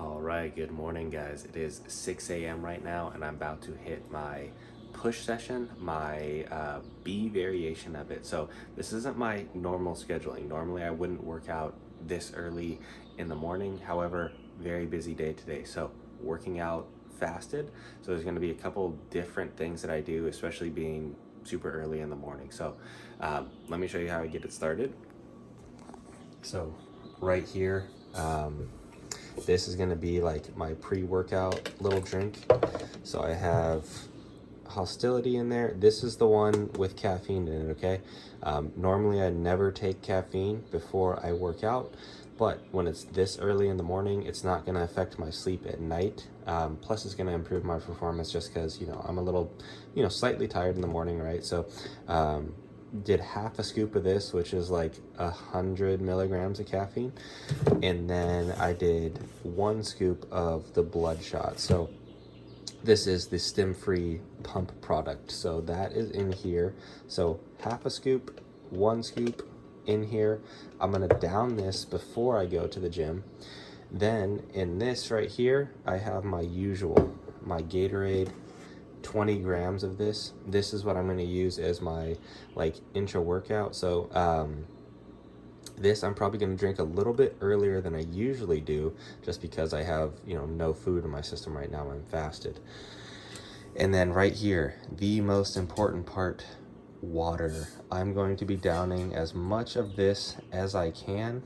All right, good morning, guys. It is 6 a.m. right now, and I'm about to hit my push session, my B variation of it. So, this isn't my normal scheduling. Normally, I wouldn't work out this early in the morning. However, very busy day today. So, working out fasted. So, there's going to be a couple different things that I do, especially being super early in the morning. So, let me show you how I get it started. So, right here, this is gonna be like my pre-workout little drink. So I have Hostility in there. This is the one with caffeine in it, okay? Normally I never take caffeine before I work out, but when it's this early in the morning, it's not gonna affect my sleep at night. Plus it's gonna improve my performance just because, I'm a little, slightly tired in the morning, right? So, did half a scoop of this, which is like 100 milligrams of caffeine, and then I did 1 scoop of the bloodshot. So this is the stem-free pump product, so that is in here. So half a scoop, 1 scoop in here. I'm gonna down this before I go to the gym. Then in this right here, I have my Gatorade, 20 grams of this. This is what I'm going to use as my intra workout. So this I'm probably going to drink a little bit earlier than I usually do, just because I have no food in my system right now. I'm fasted. And then right here, the most important part, water. I'm going to be downing as much of this as I can,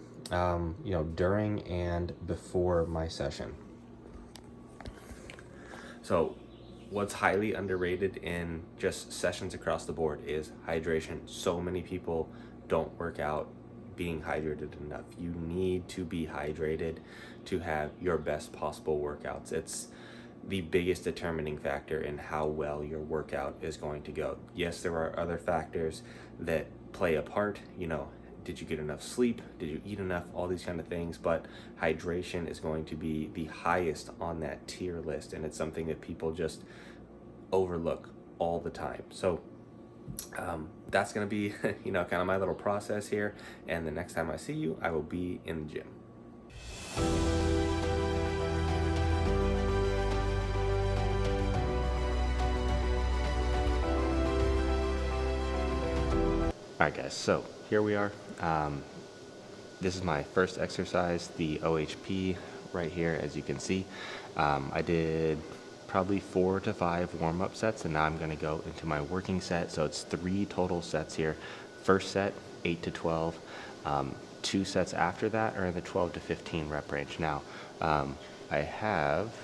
during and before my session. So what's highly underrated in just sessions across the board is hydration. So many people don't work out being hydrated enough. You need to be hydrated to have your best possible workouts. It's the biggest determining factor in how well your workout is going to go. Yes, there are other factors that play a part, did you get enough sleep? Did you eat enough? All these kind of things. But hydration is going to be the highest on that tier list. And it's something that people just overlook all the time. So that's going to be, kind of my little process here. And the next time I see you, I will be in the gym. All right, guys, so here we are. This is my first exercise, the OHP right here, as you can see. I did probably 4 to 5 warm-up sets, and now I'm gonna go into my working set. So it's 3 total sets here. First set, 8 to 12. 2 sets after that are in the 12 to 15 rep range. Now, I have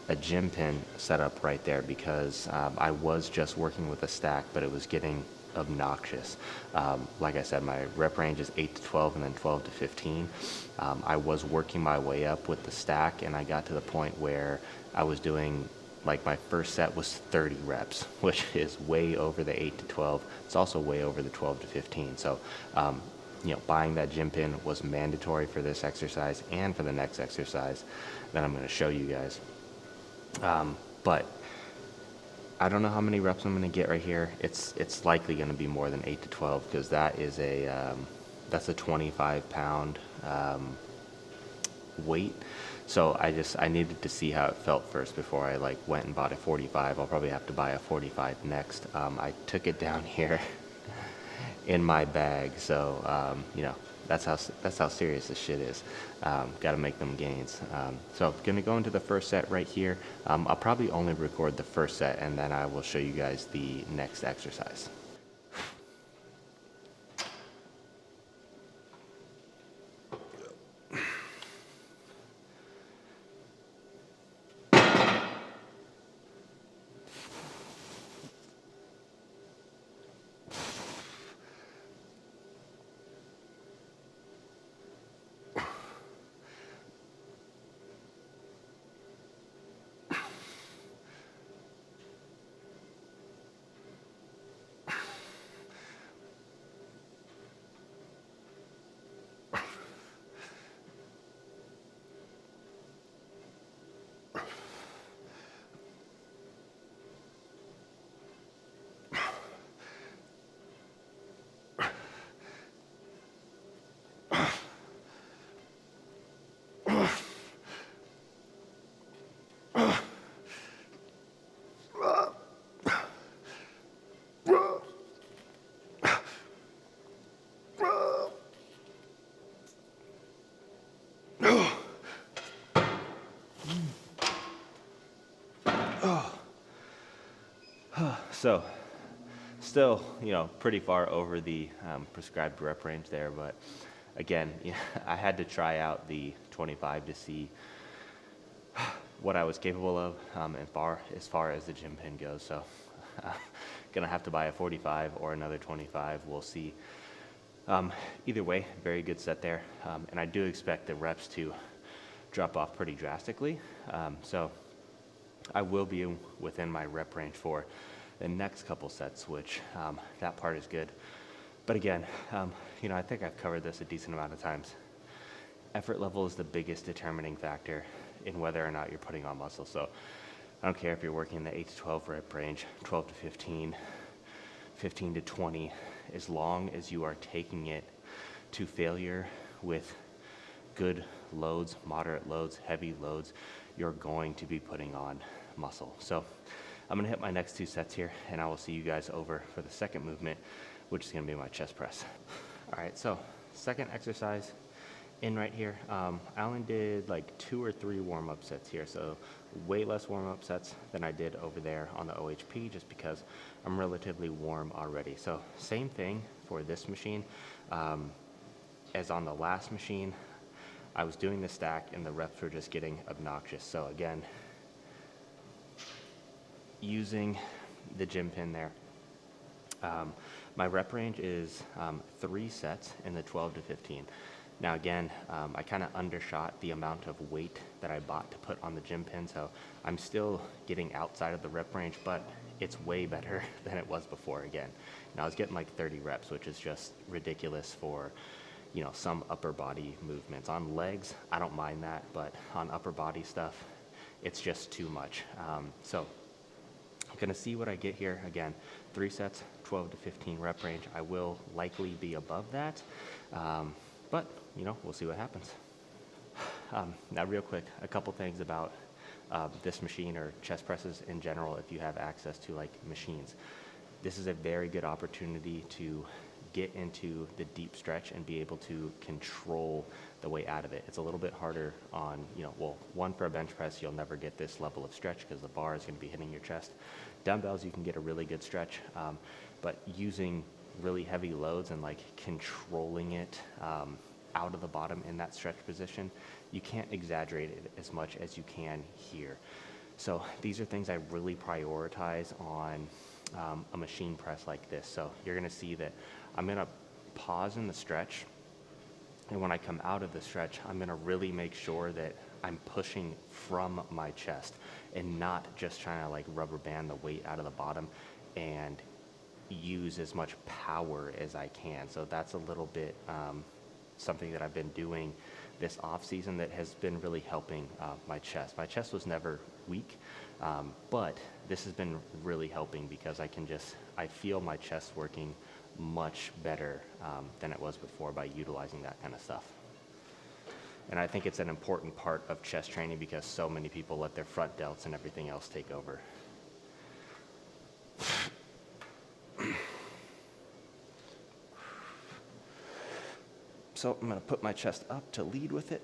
a gym pin set up right there because I was just working with a stack, but it was getting obnoxious. Like I said, my rep range is 8 to 12 and then 12 to 15. I was working my way up with the stack, and I got to the point where I was doing, like, my first set was 30 reps, which is way over the 8 to 12. It's also way over the 12 to 15. So, buying that gym pin was mandatory for this exercise and for the next exercise that I'm going to show you guys. But I don't know how many reps I'm going to get right here. It's likely going to be more than 8 to 12 because that is that's a 25-pound weight. So I needed to see how it felt first before I went and bought a 45. I'll probably have to buy a 45 next. I took it down here in my bag, so that's how serious this shit is. Got to make them gains. So gonna go into the first set right here. I'll probably only record the first set, and then I will show you guys the next exercise. So, still, pretty far over the prescribed rep range there, but again, I had to try out the 25 to see what I was capable of, and as far as the gym pin goes. So, gonna have to buy a 45 or another 25. We'll see. Either way, very good set there, and I do expect the reps to drop off pretty drastically. So, I will be within my rep range for the next couple sets, which that part is good. But again, I think I've covered this a decent amount of times. Effort level is the biggest determining factor in whether or not you're putting on muscle. So I don't care if you're working in the 8 to 12 rep range, 12 to 15, 15 to 20, as long as you are taking it to failure with good loads, moderate loads, heavy loads, you're going to be putting on muscle. So I'm gonna hit my next 2 sets here, and I will see you guys over for the second movement, which is gonna be my chest press. All right, so second exercise in right here. I only did like 2 or 3 warm-up sets here, so way less warm-up sets than I did over there on the OHP, just because I'm relatively warm already. So same thing for this machine as on the last machine. I was doing the stack and the reps were just getting obnoxious. So again, using the gym pin there. My rep range is 3 sets in the 12 to 15. Now again, I kind of undershot the amount of weight that I bought to put on the gym pin, so I'm still getting outside of the rep range, but it's way better than it was before again. Now I was getting like 30 reps, which is just ridiculous for some upper body movements. On legs, I don't mind that, but on upper body stuff, it's just too much. So I'm gonna see what I get here. Again, 3 sets, 12 to 15 rep range. I will likely be above that, but we'll see what happens. Now real quick, a couple things about this machine or chest presses in general if you have access to like machines. This is a very good opportunity to get into the deep stretch and be able to control the way out of it. It's a little bit harder on, one, for a bench press, you'll never get this level of stretch because the bar is going to be hitting your chest. Dumbbells, you can get a really good stretch, but using really heavy loads and like controlling it out of the bottom in that stretch position, you can't exaggerate it as much as you can here. So these are things I really prioritize on a machine press like this. So you're gonna see that I'm gonna pause in the stretch, and when I come out of the stretch, I'm gonna really make sure that I'm pushing from my chest and not just trying to like rubber band the weight out of the bottom and use as much power as I can. So that's a little bit something that I've been doing this off season that has been really helping my chest. My chest was never weak, but this has been really helping because I feel my chest working much better than it was before by utilizing that kind of stuff. And I think it's an important part of chest training because so many people let their front delts and everything else take over. So I'm gonna put my chest up to lead with it.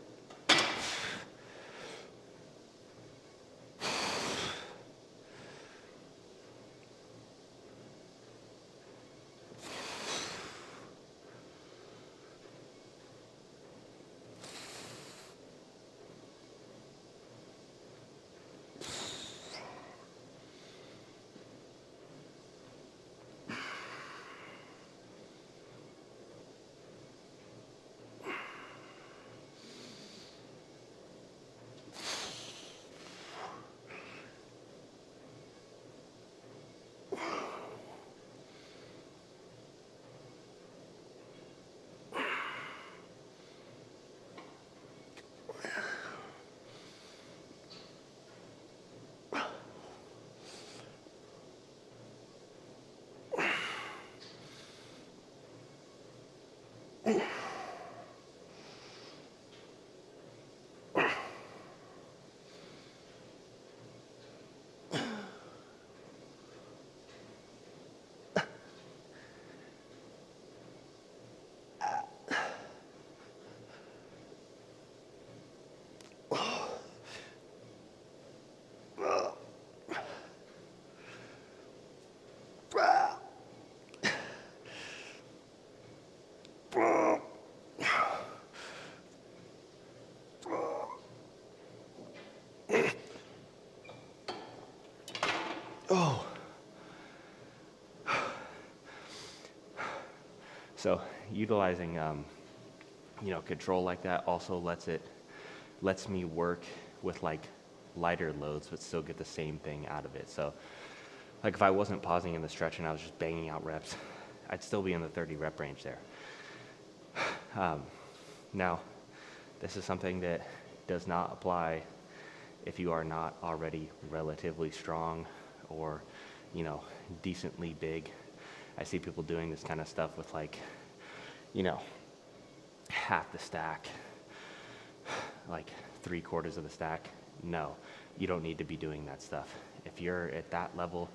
Oh. So utilizing, you know, control like that also lets me work with like lighter loads, but still get the same thing out of it. So like if I wasn't pausing in the stretch and I was just banging out reps, I'd still be in the 30 rep range there. Now, this is something that does not apply if you are not already relatively strong or, you know, decently big. I see people doing this kind of stuff with like, you know, half the stack, like 3/4 of the stack. No, you don't need to be doing that stuff. If you're at that level,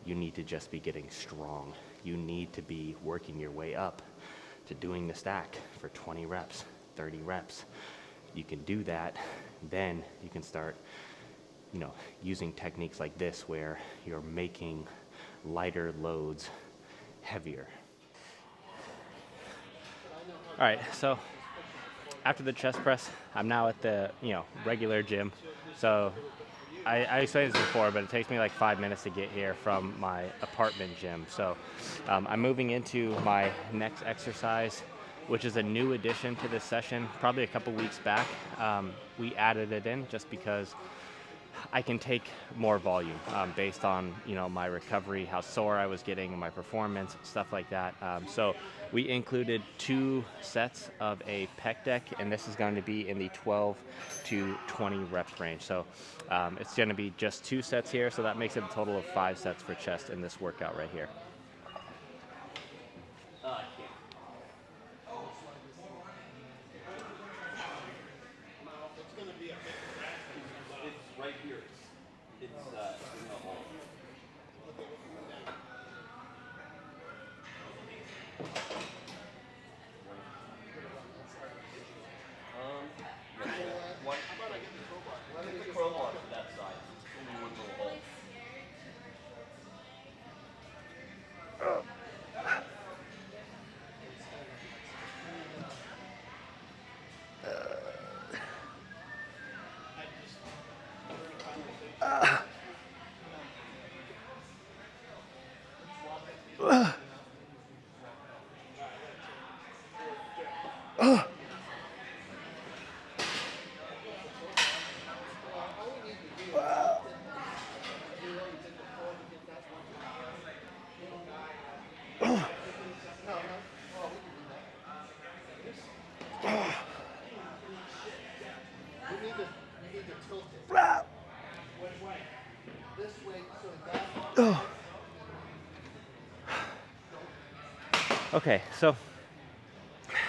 you need to just be getting strong. You need to be working your way up to doing the stack for 20 reps, 30 reps. You can do that, then you can start, you know, using techniques like this where you're making lighter loads heavier. All right, so after the chest press, I'm now at the, you know, regular gym. So I explained this before, but it takes me like 5 minutes to get here from my apartment gym. So I'm moving into my next exercise, which is a new addition to this session. Probably a couple weeks back, we added it in just because I can take more volume based on, you know, my recovery, how sore I was getting, my performance, stuff like that. So we included 2 sets of a pec deck, and this is going to be in the 12 to 20 rep range. So it's going to be just 2 sets here, so that makes it a total of 5 sets for chest in this workout right here. It's right here. It's in the hole. Get the crowbar to that side. Only one little hole. Okay, so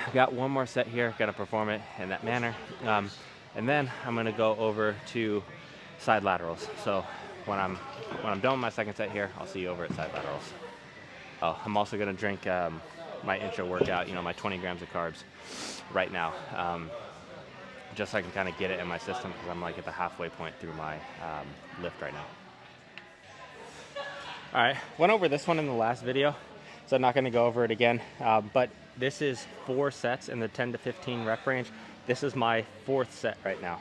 I've got one more set here, gotta perform it in that manner. And then I'm gonna go over to side laterals. So when I'm done with my second set here, I'll see you over at side laterals. Oh, I'm also gonna drink my intro workout, you know, my 20 grams of carbs right now, just so I can kind of get it in my system because I'm like at the halfway point through my lift right now. All right, went over this one in the last video, so I'm not gonna go over it again, but this is 4 sets in the 10 to 15 rep range. This is my 4th set right now.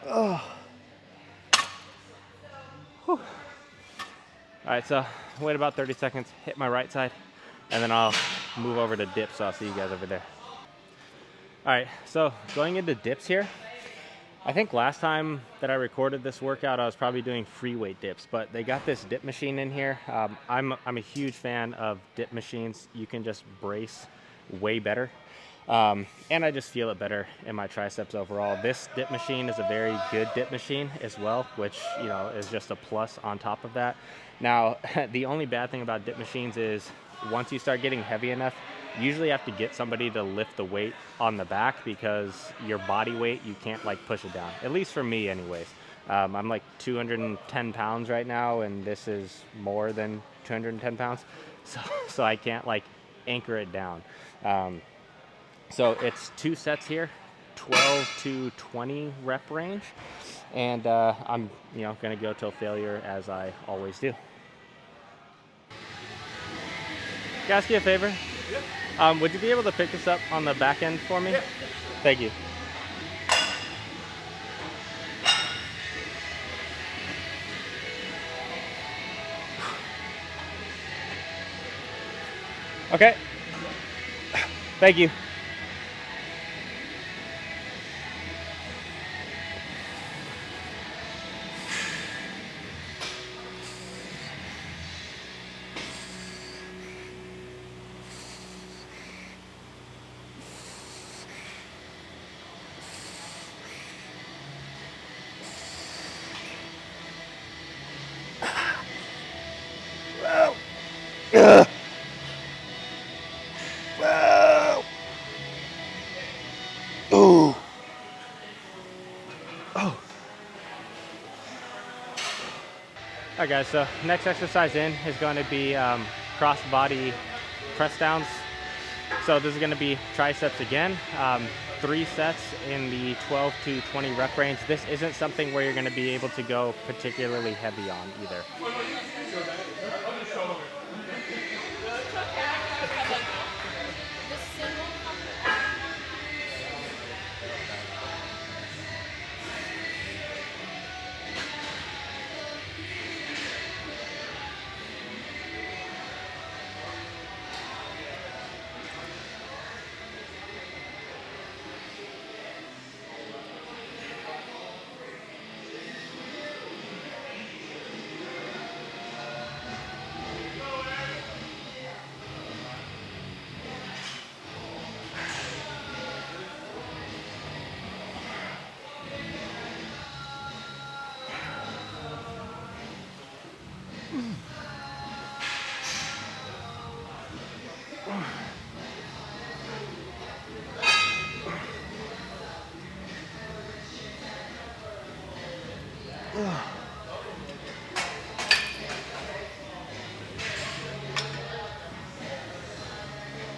Oh. Whew. All right, so wait about 30 seconds, hit my right side, and then I'll move over to dips, so I'll see you guys over there. All right, so going into dips here, I think last time that I recorded this workout, I was probably doing free weight dips, but they got this dip machine in here. I'm a huge fan of dip machines. You can just brace way better. And I just feel it better in my triceps overall. This dip machine is a very good dip machine as well, which, you know, is just a plus on top of that. Now, the only bad thing about dip machines is once you start getting heavy enough, you usually have to get somebody to lift the weight on the back because your body weight, you can't like push it down. At least for me anyways. I'm like 210 pounds right now, and this is more than 210 pounds. So I can't like anchor it down. So it's 2 sets here, 12 to 20 rep range, and I'm gonna go till failure as I always do. Can I ask you a favor? Would you be able to pick this up on the back end for me? Yeah. Thank you. Okay. Thank you. Ooh. Oh. Alright guys, so next exercise in is going to be cross body press downs. So this is going to be triceps again. 3 sets in the 12 to 20 rep range. This isn't something where you're going to be able to go particularly heavy on either.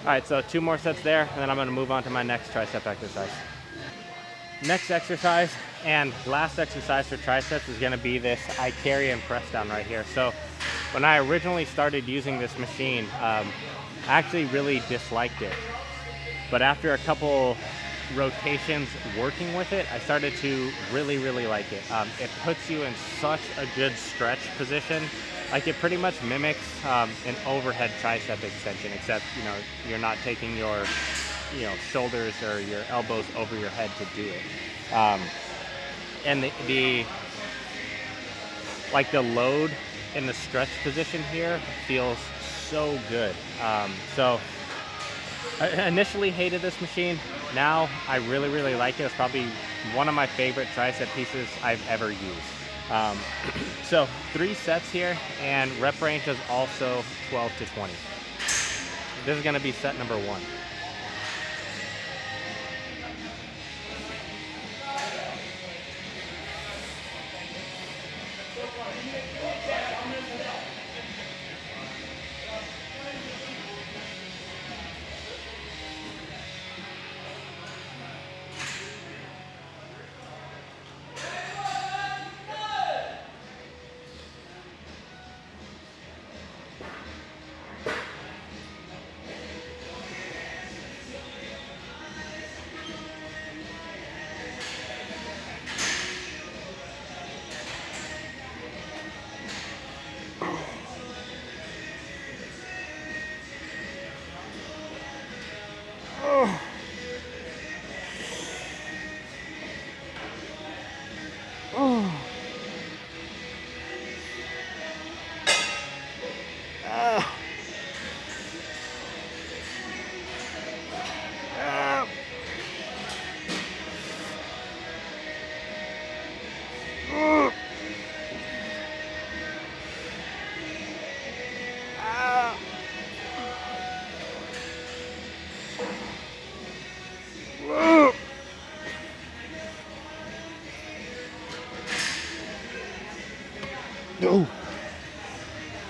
All right, so 2 more sets there, and then I'm going to move on to my next tricep exercise. Next exercise and last exercise for triceps is going to be this I carry and press down right here. So when I originally started using this machine, I actually really disliked it. But after a couple rotations working with it, I started to really, really like it. It puts you in such a good stretch position. Like it pretty much mimics an overhead tricep extension, except you're not taking your shoulders or your elbows over your head to do it. And the load in the stretch position here feels so good. So I initially hated this machine. Now I really, really like it. It's probably one of my favorite tricep pieces I've ever used. So 3 sets here, and rep range is also 12 to 20. This is going to be set number 1.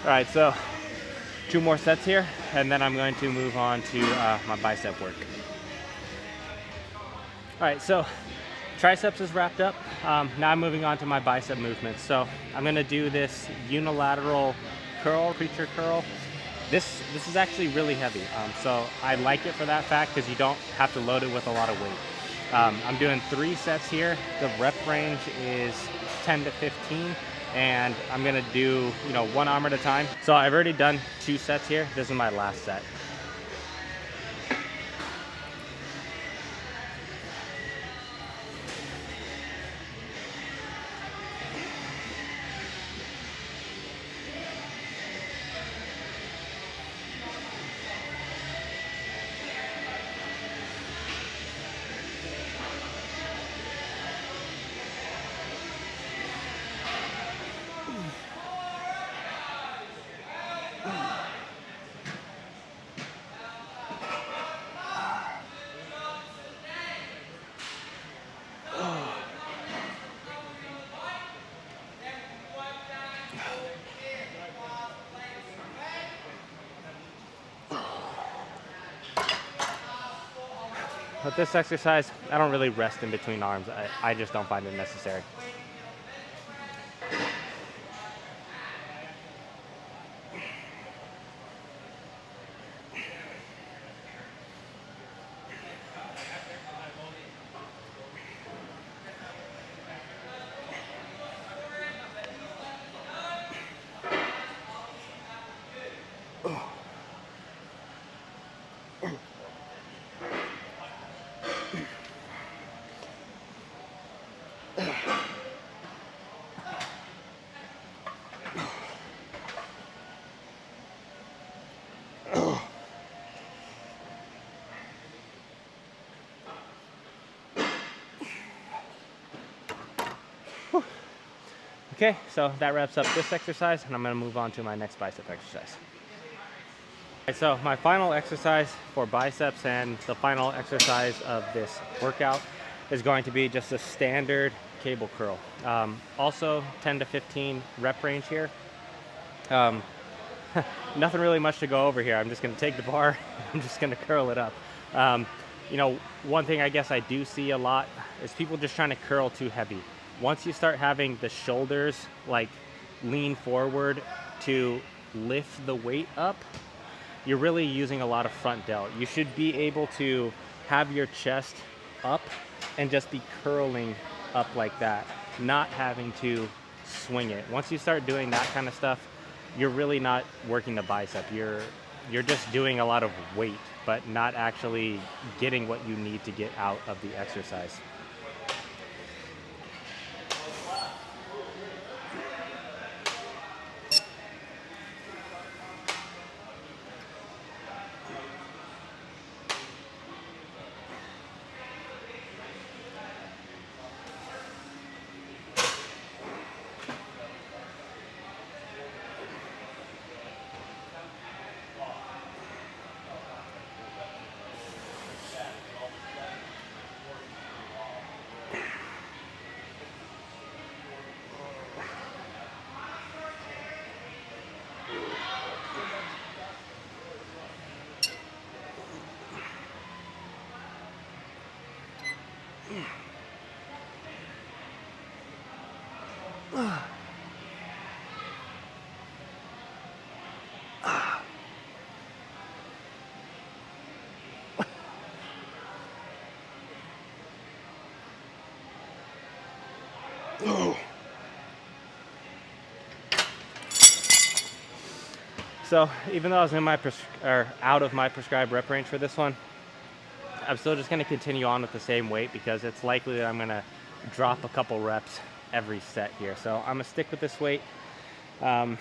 All right, so 2 more sets here, and then I'm going to move on to my bicep work. All right, so triceps is wrapped up. Now I'm moving on to my bicep movements. So I'm gonna do this unilateral curl, preacher curl. This is actually really heavy. So I like it for that fact because you don't have to load it with a lot of weight. I'm doing 3 sets here. The rep range is 10 to 15. And I'm gonna do, 1 arm at a time. So I've already done 2 sets here. This is my last set. With this exercise, I don't really rest in between arms. I just don't find it necessary. Okay, so that wraps up this exercise, and I'm gonna move on to my next bicep exercise. All right, so my final exercise for biceps and the final exercise of this workout is going to be just a standard cable curl. Also 10 to 15 rep range here. Nothing really much to go over here. I'm just gonna take the bar, I'm just gonna curl it up. One thing I guess I do see a lot is people just trying to curl too heavy. Once you start having the shoulders like lean forward to lift the weight up, you're really using a lot of front delt. You should be able to have your chest up and just be curling up like that, not having to swing it. Once you start doing that kind of stuff, you're really not working the bicep. You're just doing a lot of weight, but not actually getting what you need to get out of the exercise. So even though I was in my out of my prescribed rep range for this one, I'm still just going to continue on with the same weight because it's likely that I'm going to drop a couple reps every set here. So I'm going to stick with this weight, and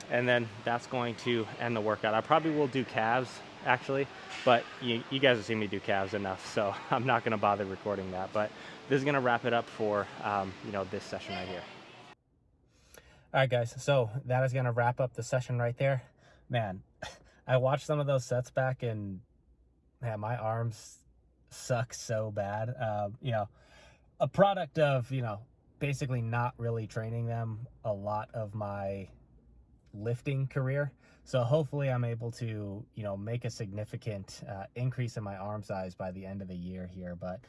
then that's going to end the workout. I probably will do calves actually, but you guys have seen me do calves enough, so I'm not going to bother recording that. But this is going to wrap it up for this session right here. All right, guys, so that is going to wrap up the session right there. Man, I watched some of those sets back, and man, my arms suck so bad. A product of, basically not really training them a lot of my lifting career. So hopefully I'm able to, make a significant increase in my arm size by the end of the year here. But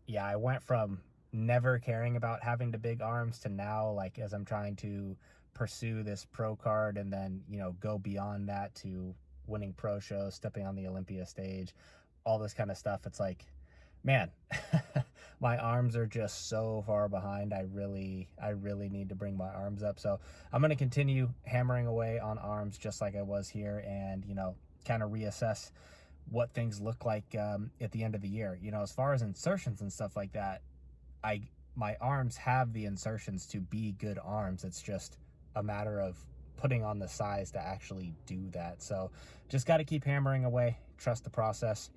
yeah, I went from never caring about having the big arms to now, like, as I'm trying to pursue this pro card and then, go beyond that to winning pro shows, stepping on the Olympia stage, all this kind of stuff. It's like, man, my arms are just so far behind. I really need to bring my arms up. So I'm going to continue hammering away on arms just like I was here, and kind of reassess what things look like at the end of the year. As far as insertions and stuff like that, my arms have the insertions to be good arms. It's just a matter of putting on the size to actually do that. So just got to keep hammering away, trust the process.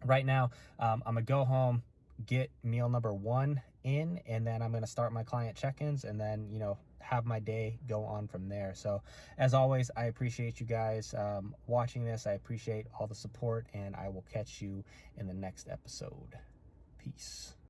Right now, I'm gonna go home, get meal number 1 in, and then I'm gonna start my client check-ins, and then have my day go on from there. So as always, I appreciate you guys watching this. I appreciate all the support, and I will catch you in the next episode. Peace.